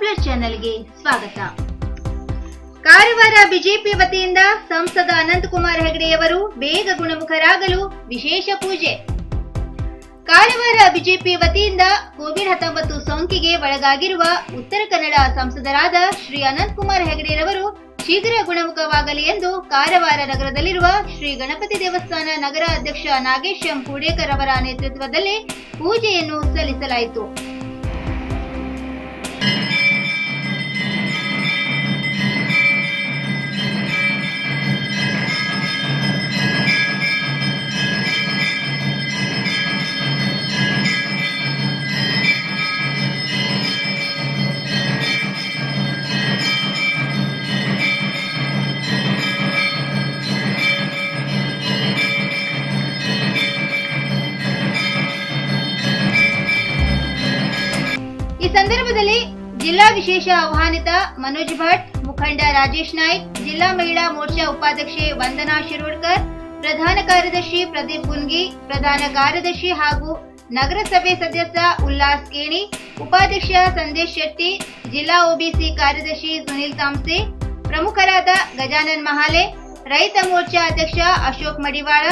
Plus ಚಾನೆಲ್ಗೆ ಸ್ವಾಗತ. Karwar BJP ವತಿಯಿಂದ ಸಂಸದ ಅನಂತಕುಮಾರ್ ಹೆಗಡೆಯವರು ಬೇಗ ಗುಣಮುಖರಾಗಲು ವಿಶೇಷ ಪೂಜೆ. ಕಾರವಾರ ಬಿಜೆಪಿ ವತಿಯಿಂದ ಕೋವಿಡ್-19 ಸೋಂಕಿಗೆ ಒಳಗಾಗಿರುವ ಉತ್ತರ ಕನ್ನಡ ಸಂಸದರಾದ ಶ್ರೀ ಅನಂತಕುಮಾರ್ ಹೆಗಡೆಯವರು ಶೀಘ್ರ ಗುಣಮುಖವಾಗಲಿ ಎಂದು ಕಾರವಾರ ನಗರದಲ್ಲಿರುವ ಶ್ರೀ ಗಣಪತಿ ದೇವಸ್ಥಾನ ನಗರ ಅಧ್ಯಕ್ಷ ನಾಗೇಶ್ ಎಂ ಕೂಡೇಕರ್ ಅವರ ನೇತೃತ್ವದಲ್ಲಿ ಪೂಜೆಯನ್ನು ಸಲ್ಲಿಸಲಾಯಿತು. ಈ ಸಂದರ್ಭದಲ್ಲಿ ಜಿಲ್ಲಾ ವಿಶೇಷ ಆಹ್ವಾನಿತ ಮನೋಜ್ ಭಟ್, ಮುಖಂಡ ರಾಜೇಶ್ ನಾಯ್ಕ್, ಜಿಲ್ಲಾ ಮಹಿಳಾ ಮೋರ್ಚಾ ಉಪಾಧ್ಯಕ್ಷೆ ವಂದನಾ ಶಿರೋಡ್ಕರ್, ಪ್ರಧಾನ ಕಾರ್ಯದರ್ಶಿ ಪ್ರದೀಪ್ ಗುನ್ಗಿ, ಪ್ರಧಾನ ಕಾರ್ಯದರ್ಶಿ ಹಾಗೂ ನಗರಸಭೆ ಸದಸ್ಯ ಉಲ್ಲಾಸ್ ಕೇಣಿ, ಉಪಾಧ್ಯಕ್ಷ ಸಂದೇಶ್ ಶೆಟ್ಟಿ, ಜಿಲ್ಲಾ ಒಬಿಸಿ ಕಾರ್ಯದರ್ಶಿ ಸುನಿಲ್ ತಾಮ್ಸೆ, ಪ್ರಮುಖರಾದ ಗಜಾನನ್ ಮಹಾಲೆ, ರೈತ ಮೋರ್ಚಾ ಅಧ್ಯಕ್ಷ ಅಶೋಕ್ ಮಡಿವಾಳ,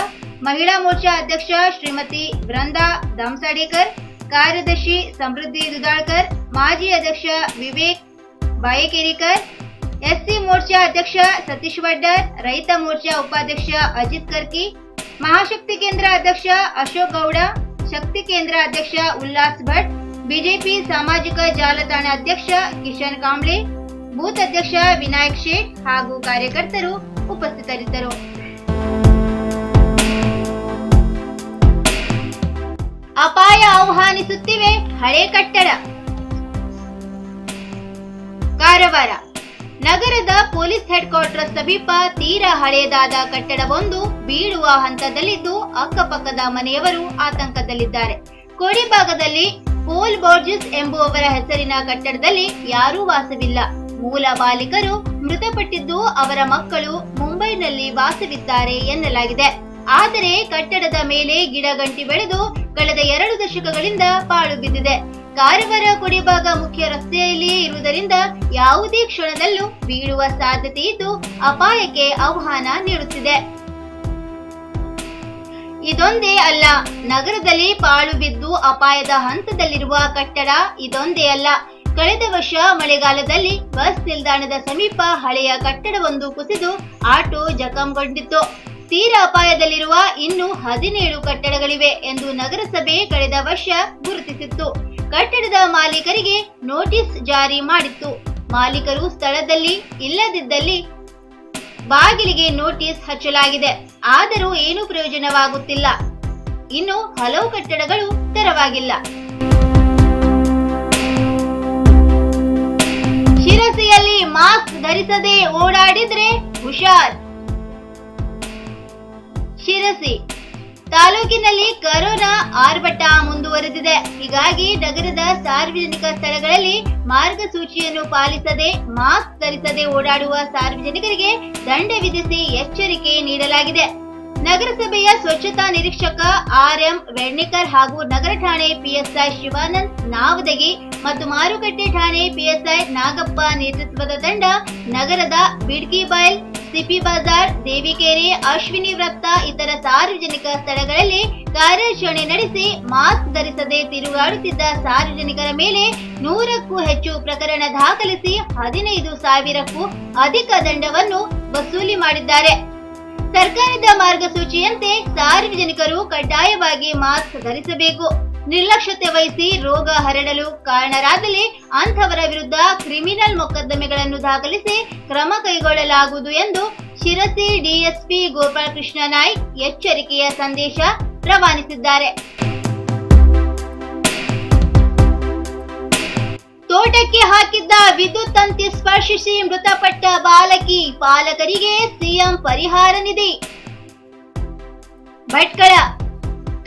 ಮಹಿಳಾ ಮೋರ್ಚಾ ಅಧ್ಯಕ್ಷ ಶ್ರೀಮತಿ ಬೃಂದಾ ದಾಮ್ಸಡೇಕರ್, ಕಾರ್ಯದರ್ಶಿ ಸಮೃದ್ಧಿ ದುದಾಳ್ಕರ್, ಮಾಜಿ ಅಧ್ಯಕ್ಷ ವಿವೇಕ್ ಬಾಯೇಕೆರಿಕರ್, ಎಸ್ಸಿ ಮೋರ್ಚಾ ಅಧ್ಯಕ್ಷ ಸತೀಶ್ ವಡ್ಡರ್, ರೈತ ಮೋರ್ಚಾ ಉಪಾಧ್ಯಕ್ಷ ಅಜಿತ್ ಕರ್ಕಿ, ಮಹಾಶಕ್ತಿ ಕೇಂದ್ರ ಅಧ್ಯಕ್ಷ ಅಶೋಕ್ ಗೌಡ, ಶಕ್ತಿ ಕೇಂದ್ರ ಅಧ್ಯಕ್ಷ ಉಲ್ಲಾಸ್ ಭಟ್, ಬಿಜೆಪಿ ಸಾಮಾಜಿಕ ಜಾಲತಾಣ ಅಧ್ಯಕ್ಷ ಕಿಶನ್ ಕಾಂಬ್ಳೆ, ಬೂತ್ ಅಧ್ಯಕ್ಷ ವಿನಾಯಕ್ ಶೇಟ್ ಹಾಗೂ ಕಾರ್ಯಕರ್ತರು ಉಪಸ್ಥಿತರಿದ್ದರು. ಅಪಾಯ ಆಹ್ವಾನಿಸುತ್ತಿವೆ ಹಳೆ ಕಟ್ಟಡ. ಕಾರವಾರ ನಗರದ ಪೊಲೀಸ್ ಹೆಡ್ ಕ್ವಾರ್ಟರ್ಸ್ ಸಮೀಪ ತೀರಾ ಹಳೆಯದಾದ ಕಟ್ಟಡವೊಂದು ಬೀಳುವ ಹಂತದಲ್ಲಿದ್ದು ಅಕ್ಕಪಕ್ಕದ ಮನೆಯವರು ಆತಂಕದಲ್ಲಿದ್ದಾರೆ. ಕೋಡಿ ಭಾಗದಲ್ಲಿ ಪೋಲ್ ಬೋರ್ಜಸ್ ಎಂಬುವವರ ಹೆಸರಿನ ಕಟ್ಟಡದಲ್ಲಿ ಯಾರೂ ವಾಸವಿಲ್ಲ. ಮೂಲ ಮಾಲೀಕರು ಮೃತಪಟ್ಟಿದ್ದು ಅವರ ಮಕ್ಕಳು ಮುಂಬೈನಲ್ಲಿ ವಾಸವಿದ್ದಾರೆ ಎನ್ನಲಾಗಿದೆ. ಆದರೆ ಕಟ್ಟಡದ ಮೇಲೆ ಗಿಡಗಂಟಿ ಬೆಳೆದು ಕಳೆದ 2 ದಶಕಗಳಿಂದ ಪಾಳು ಬಿದ್ದಿದೆ. ಕಾರವಾರ ಕೊಡಿಭಾಗ ಮುಖ್ಯ ರಸ್ತೆಯಲ್ಲಿಯೇ ಇರುವುದರಿಂದ ಯಾವುದೇ ಕ್ಷಣದಲ್ಲೂ ಬೀಳುವ ಸಾಧ್ಯತೆ ಇದ್ದು ಅಪಾಯಕ್ಕೆ ಆಹ್ವಾನ ನೀಡುತ್ತಿದೆ. ಇದೊಂದೇ ಅಲ್ಲ, ನಗರದಲ್ಲಿ ಪಾಳು ಬಿದ್ದು ಅಪಾಯದ ಹಂತದಲ್ಲಿರುವ ಕಟ್ಟಡ ಇದೊಂದೇ ಅಲ್ಲ. ಕಳೆದ ವರ್ಷ ಮಳೆಗಾಲದಲ್ಲಿ ಬಸ್ ನಿಲ್ದಾಣದ ಸಮೀಪ ಹಳೆಯ ಕಟ್ಟಡವೊಂದು ಕುಸಿದು ಆಟೋ ಜಖಂಗೊಂಡಿತ್ತು. ತೀರಾ ಅಪಾಯದಲ್ಲಿರುವ ಇನ್ನು 17 ಕಟ್ಟಡಗಳಿವೆ ಎಂದು ನಗರಸಭೆ ಕಳೆದ ವರ್ಷ ಗುರುತಿಸಿತ್ತು. ಕಟ್ಟಡದ ಮಾಲೀಕರಿಗೆ ನೋಟಿಸ್ ಜಾರಿ ಮಾಡಿತ್ತು. ಮಾಲೀಕರು ಸ್ಥಳದಲ್ಲಿ ಇಲ್ಲದಿದ್ದಲ್ಲಿ ಬಾಗಿಲಿಗೆ ನೋಟಿಸ್ ಹಚ್ಚಲಾಗಿದೆ. ಆದರೂ ಏನೂ ಪ್ರಯೋಜನವಾಗುತ್ತಿಲ್ಲ. ಇನ್ನು ಹಲವು ಕಟ್ಟಡಗಳು ತೆರವಾಗಿಲ್ಲ. ಶಿರಸಿಯಲ್ಲಿ ಮಾಸ್ಕ್ ಧರಿಸದೆ ಓಡಾಡಿದ್ರೆ ಹುಷಾರ್. ಶಿರಸಿ ತಾಲೂಕಿನಲ್ಲಿ ಕೊರೋನಾ ಆರ್ಭಟ ಮುಂದುವರೆದಿದೆ. ಹೀಗಾಗಿ ನಗರದ ಸಾರ್ವಜನಿಕ ಸ್ಥಳಗಳಲ್ಲಿ ಮಾರ್ಗಸೂಚಿಯನ್ನು ಪಾಲಿಸದೆ ಮಾಸ್ಕ್ ಧರಿಸದೆ ಓಡಾಡುವ ಸಾರ್ವಜನಿಕರಿಗೆ ದಂಡ ವಿಧಿಸಿ ಎಚ್ಚರಿಕೆ ನೀಡಲಾಗಿದೆ. ನಗರಸಭೆಯ ಸ್ವಚ್ಛತಾ ನಿರೀಕ್ಷಕ ಆರ್.ಎಂ. ವೆರ್ಣಿಕರ್ ಹಾಗೂ ನಗರ ಠಾಣೆ ಪಿಎಸ್ಐ ಶಿವಾನಂದ್ ನಾವದಗಿ ಮತ್ತು ಮಾರುಕಟ್ಟೆ ಠಾಣೆ ಪಿಎಸ್ಐ ನಾಗಪ್ಪ ನೇತೃತ್ವದ ತಂಡ ನಗರದ ಬಿಡ್ಕಿ ಬೈಲ್, ಸಿಪಿ ಬಜಾರ್, ದೇವಿಕೆರೆ, ಅಶ್ವಿನಿ ವೃತ್ತ ಇತರ ಸಾರ್ವಜನಿಕ ಸ್ಥಳಗಳಲ್ಲಿ ಕಾರ್ಯಾಚರಣೆ ನಡೆಸಿ ಮಾಸ್ಕ್ ಧರಿಸದೆ ತಿರುಗಾಡುತ್ತಿದ್ದ ಸಾರ್ವಜನಿಕರ ಮೇಲೆ 100ಕ್ಕೂ ಹೆಚ್ಚು ಪ್ರಕರಣ ದಾಖಲಿಸಿ 15,000ಕ್ಕೂ ಅಧಿಕ ದಂಡವನ್ನು ವಸೂಲಿ ಮಾಡಿದ್ದಾರೆ. ಸರ್ಕಾರದ ಮಾರ್ಗಸೂಚಿಯಂತೆ ಸಾರ್ವಜನಿಕರು ಕಡ್ಡಾಯವಾಗಿ ಮಾಸ್ಕ್ ಧರಿಸಬೇಕು. ನಿರ್ಲಕ್ಷ್ಯತೆ ವಹಿಸಿ ರೋಗ ಹರಡಲು ಕಾರಣರಾದಲ್ಲಿ ಅಂತವರ ವಿರುದ್ಧ ಕ್ರಿಮಿನಲ್ ಮೊಕದ್ದಮೆಗಳನ್ನು ದಾಖಲಿಸಿ ಕ್ರಮ ಕೈಗೊಳ್ಳಲಾಗುವುದು ಎಂದು ಶಿರಸಿ ಡಿಎಸ್ಪಿ ಗೋಪಾಲಕೃಷ್ಣ ನಾಯ್ಕ್ ಎಚ್ಚರಿಕೆಯ ಸಂದೇಶ ರವಾನಿಸಿದ್ದಾರೆ. ತೋಟಕ್ಕೆ ಹಾಕಿದ್ದ ವಿದ್ಯುತ್ ತಂತಿ ಸ್ಪರ್ಶಿಸಿ ಮೃತಪಟ್ಟ ಬಾಲಕಿ, ಪಾಲಕರಿಗೆ ಸಿಎಂ ಪರಿಹಾರ ನಿಧಿ. ಭಟ್ಕಳ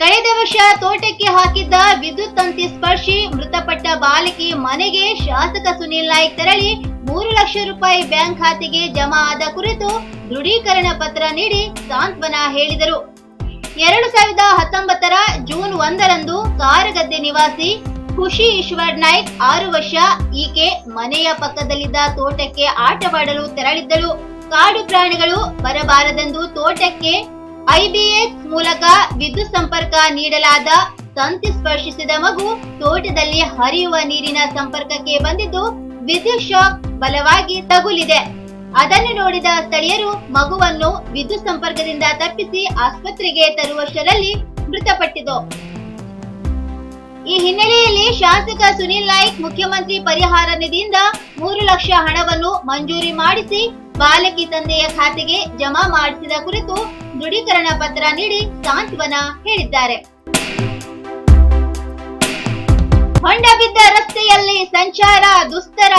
ಕಳೆದ ವರ್ಷ ತೋಟಕ್ಕೆ ಹಾಕಿದ್ದ ವಿದ್ಯುತ್ ತಂತಿ ಸ್ಪರ್ಶಿ ಮೃತಪಟ್ಟ ಬಾಲಕಿ ಮನೆಗೆ ಶಾಸಕ ಸುನಿಲ್ ನಾಯ್ಕ್ ತೆರಳಿ 3 ಲಕ್ಷ ರೂಪಾಯಿ ಬ್ಯಾಂಕ್ ಖಾತೆಗೆ ಜಮಾ ಆದ ಕುರಿತು ದೃಢೀಕರಣ ಪತ್ರ ನೀಡಿ ಸಾಂತ್ವನ ಹೇಳಿದರು. 2019 ಜೂನ್ 1ರಂದು ಕಾರಗದ್ದೆ ನಿವಾಸಿ ಖುಷಿ ಈಶ್ವರ್ ನಾಯ್ಕ್ 6 ವರ್ಷ. ಈಕೆ ಮನೆಯ ಪಕ್ಕದಲ್ಲಿದ್ದ ತೋಟಕ್ಕೆ ಆಟವಾಡಲು ತೆರಳಿದ್ದಳು. ಕಾಡು ಪ್ರಾಣಿಗಳು ಬರಬಾರದೆಂದು ತೋಟಕ್ಕೆ ಐಬಿಎಸ್ ಮೂಲಕ ವಿದ್ಯುತ್ ಸಂಪರ್ಕ ನೀಡಲಾದ ತಂತಿ ಸ್ಪರ್ಶಿಸಿದ ಮಗು ತೋಟದಲ್ಲಿ ಹರಿಯುವ ನೀರಿನ ಸಂಪರ್ಕಕ್ಕೆ ಬಂದಿದ್ದು ವಿದ್ಯುತ್ ಶಾಕ್ ಬಲವಾಗಿ ತಗುಲಿದೆ. ಅದನ್ನು ನೋಡಿದ ಸ್ಥಳೀಯರು ಮಗುವನ್ನು ವಿದ್ಯುತ್ ಸಂಪರ್ಕದಿಂದ ತಪ್ಪಿಸಿ ಆಸ್ಪತ್ರೆಗೆ ತರುವಷ್ಟರಲ್ಲಿ ಮೃತಪಟ್ಟಿತು. ಈ ಹಿನ್ನೆಲೆಯಲ್ಲಿ ಶಾಸಕ ಸುನಿಲ್ ನಾಯ್ಕ್ ಮುಖ್ಯಮಂತ್ರಿ ಪರಿಹಾರ ನಿಧಿಯಿಂದ 3 ಲಕ್ಷ ಹಣವನ್ನು ಮಂಜೂರಿ ಮಾಡಿಸಿ ಬಾಲಕಿ ತಂದೆಯ ಖಾತೆಗೆ ಜಮಾ ಮಾಡಿಸಿದ ಕುರಿತು ದೃಢೀಕರಣ ಪತ್ರ ನೀಡಿ ಸಾಂತ್ವನ ಹೇಳಿದ್ದಾರೆ. ಹೊಂಡ ಬಿದ್ದ ರಸ್ತೆಯಲ್ಲಿ ಸಂಚಾರ ದುಸ್ತರ.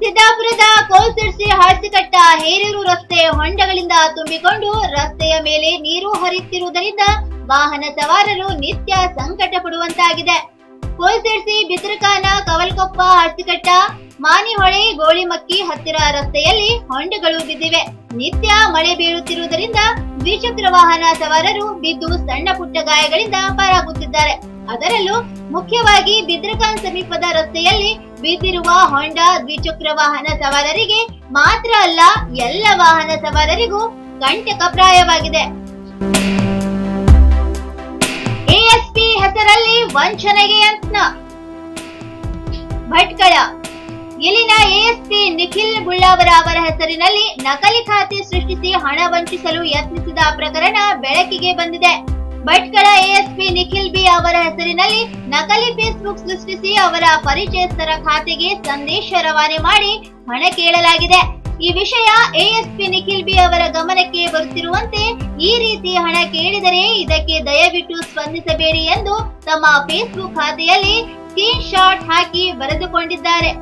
ಸಿದ್ದಾಪುರದ ಕೋಲ್ಸಿರ್ಸಿ ಹಾಸಿಕಟ್ಟ ಹೇರೂರು ರಸ್ತೆ ಹೊಂಡಗಳಿಂದ ತುಂಬಿಕೊಂಡು ರಸ್ತೆಯ ಮೇಲೆ ನೀರು ಹರಿಯುತ್ತಿರುವುದರಿಂದ ವಾಹನ ಸವಾರರು ನಿತ್ಯ ಸಂಕಟ ಪಡುವಂತಾಗಿದೆ. ಕೋಲ್ಸಿರ್ಸಿ ಬಿದ್ರಕಾನ ಕವಲ್ಕೊಪ್ಪ ಹಾಸಿಕಟ್ಟ ಮಾನಿಹೊಳೆ ಗೋಳಿಮಕ್ಕಿ ಹತ್ತಿರ ರಸ್ತೆಯಲ್ಲಿ ಹೊಂಡಗಳು ಬಿದ್ದಿವೆ. ನಿತ್ಯ ಮಳೆ ಬೀಳುತ್ತಿರುವುದರಿಂದ ದ್ವಿಚಕ್ರ ವಾಹನ ಸವಾರರು ಬಿದ್ದು ಸಣ್ಣ ಪುಟ್ಟ ಗಾಯಗಳಿಂದ ಪಾರಾಗುತ್ತಿದ್ದಾರೆ. ಅದರಲ್ಲೂ ಮುಖ್ಯವಾಗಿ ಬಿದ್ರಕಾನ್ ಸಮೀಪದ ರಸ್ತೆಯಲ್ಲಿ ಬಿದ್ದಿರುವ ಹೊಂಡ ದ್ವಿಚಕ್ರ ವಾಹನ ಸವಾರರಿಗೆ ಮಾತ್ರ ಅಲ್ಲ, ಎಲ್ಲ ವಾಹನ ಸವಾರರಿಗೂ ಕಂಟಕಪ್ರಾಯವಾಗಿದೆ. ಎಎಸ್ಪಿ ಹೆಸರಲ್ಲಿ ವಂಚನೆಗೆ ಯತ್ನ. ಭಟ್ಕಳ ಇಲ್ಲಿನ ಎಎಸ್ಪಿ ನಿಖಿಲ್ ಬುಳ್ಳಾವರ ಅವರ ಹೆಸರಿನಲ್ಲಿ ನಕಲಿ ಖಾತೆ ಸೃಷ್ಟಿಸಿ ಹಣ ವಂಚಿಸಲು ಯತ್ನಿಸಿದ ಪ್ರಕರಣ ಬೆಳಕಿಗೆ ಬಂದಿದೆ. ಭಟ್ಕಳ ಎಎಸ್ಪಿ ನಿಖಿಲ್ ಬಿ ಅವರ ಹೆಸರಿನಲ್ಲಿ ನಕಲಿ ಫೇಸ್ಬುಕ್ ಸೃಷ್ಟಿಸಿ ಅವರ ಪರಿಚಯಸ್ಥರ ಖಾತೆಗೆ ಸಂದೇಶ ರವಾನೆ ಮಾಡಿ ಹಣ ಕೇಳಲಾಗಿದೆ. ಈ ವಿಷಯ ಎಎಸ್ಪಿ ನಿಖಿಲ್ ಬಿ ಅವರ ಗಮನಕ್ಕೆ ಬರುತ್ತಿರುವಂತೆ ಈ ರೀತಿ ಹಣ ಕೇಳಿದರೆ ಇದಕ್ಕೆ ದಯವಿಟ್ಟು ಸ್ಪಂದಿಸಬೇಡಿ ಎಂದು ತಮ್ಮ ಫೇಸ್ಬುಕ್ ಖಾತೆಯಲ್ಲಿ ಸ್ಕ್ರೀನ್ ಶಾಟ್ ಹಾಕಿ ಬರೆದುಕೊಂಡಿದ್ದಾರೆ.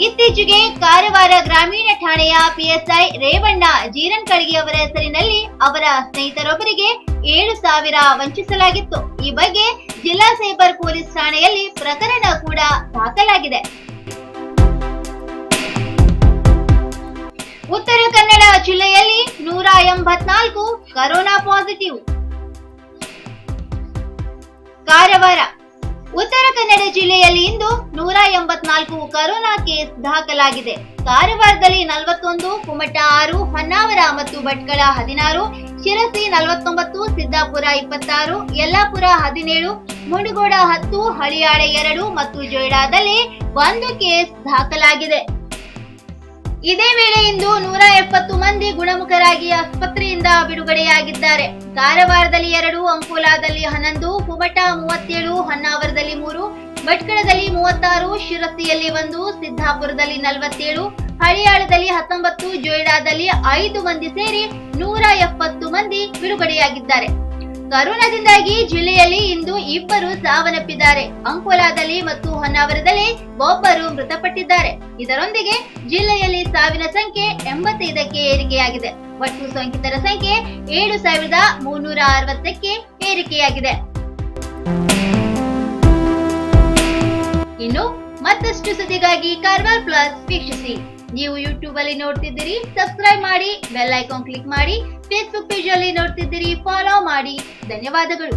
ಇತ್ತೀಚೆಗೆ ಕಾರವಾರ ಗ್ರಾಮೀಣ ಠಾಣೆಯ ಪಿಎಸ್ಐ ರೇವಣ್ಣ ಜೀರನ್ಕಳ್ಗಿ ಅವರ ಹೆಸರಿನಲ್ಲಿ ಅವರ ಸ್ನೇಹಿತರೊಬ್ಬರಿಗೆ 7,000 ವಂಚಿಸಲಾಗಿತ್ತು. ಈ ಬಗ್ಗೆ ಜಿಲ್ಲಾ ಸೈಬರ್ ಪೊಲೀಸ್ ಠಾಣೆಯಲ್ಲಿ ಪ್ರಕರಣ ಕೂಡ ದಾಖಲಾಗಿದೆ. ಉತ್ತರ ಕನ್ನಡ ಜಿಲ್ಲೆಯಲ್ಲಿ 184 ಕರೋನಾ ಪಾಸಿಟಿವ್. ಕಾರವಾರ ಉತ್ತರ ಕನ್ನಡ ಜಿಲ್ಲೆಯಲ್ಲಿ ಇಂದು 184 ಕರೋನಾ ಕೇಸ್ ದಾಖಲಾಗಿದೆ. ಕಾರವಾರದಲ್ಲಿ 41, ಕುಮಟಾ 6, ಹೊನ್ನಾವರ ಮತ್ತು ಭಟ್ಕಳ 16, ಶಿರಸಿ 49, ಸಿದ್ದಾಪುರ 26, ಯಲ್ಲಾಪುರ 17, ಮುಂಡಗೋಡ 10, ಹಳಿಯಾಳ 2 ಮತ್ತು ಜೊಯ್ಡಾದಲ್ಲಿ 1 ಕೇಸ್ ದಾಖಲಾಗಿದೆ. ಇದೇ ವೇಳೆ ಇಂದು 170 ಮಂದಿ ಗುಣಮುಖರಾಗಿ ಆಸ್ಪತ್ರೆಯಿಂದ ಬಿಡುಗಡೆಯಾಗಿದ್ದಾರೆ. ಕಾರವಾರದಲ್ಲಿ 2, ಅಂಕೋಲಾದಲ್ಲಿ 11, ಕುಮಟಾ 37, ಹೊನ್ನಾವರದಲ್ಲಿ 3, ಭಟ್ಕಳದಲ್ಲಿ 36, ಶಿರಸಿಯಲ್ಲಿ 1, ಸಿದ್ದಾಪುರದಲ್ಲಿ 47, ಹಳಿಯಾಳದಲ್ಲಿ 19, ಜೊಯ್ಡಾದಲ್ಲಿ 5 ಮಂದಿ ಸೇರಿ 170 ಮಂದಿ ಬಿಡುಗಡೆಯಾಗಿದ್ದಾರೆ. ಕರೋನಾದಿಂದಾಗಿ ಜಿಲ್ಲೆಯಲ್ಲಿ ಇಂದು 2 ಸಾವನ್ನಪ್ಪಿದ್ದಾರೆ. ಅಂಕೋಲಾದಲ್ಲಿ ಮತ್ತು ಹೊನ್ನಾವರದಲ್ಲಿ 1 ಮೃತಪಟ್ಟಿದ್ದಾರೆ. ಇದರೊಂದಿಗೆ ಜಿಲ್ಲೆಯಲ್ಲಿ ಸಾವಿನ ಸಂಖ್ಯೆ 85ಕ್ಕೆ ಏರಿಕೆಯಾಗಿದೆ. ಒಟ್ಟು ಸೋಂಕಿತರ ಸಂಖ್ಯೆ 7,360ಕ್ಕೆ ಏರಿಕೆಯಾಗಿದೆ. ಇನ್ನು ಮತ್ತಷ್ಟು ಸುದ್ದಿಗಾಗಿ ಕಾರವಾರ ಪ್ಲಸ್ ವೀಕ್ಷಿಸಿ. ನೀವು ಯೂಟ್ಯೂಬ್ ಅಲ್ಲಿ ನೋಡ್ತಿದ್ದೀರಿ, ಸಬ್ಸ್ಕ್ರೈಬ್ ಮಾಡಿ, ಬೆಲ್ ಐಕಾನ್ ಕ್ಲಿಕ್ ಮಾಡಿ. ಫೇಸ್ಬುಕ್ ಪೇಜ್ ಅಲ್ಲಿ ನೋಡ್ತಿದ್ದೀರಿ, ಫಾಲೋ ಮಾಡಿ. ಧನ್ಯವಾದಗಳು.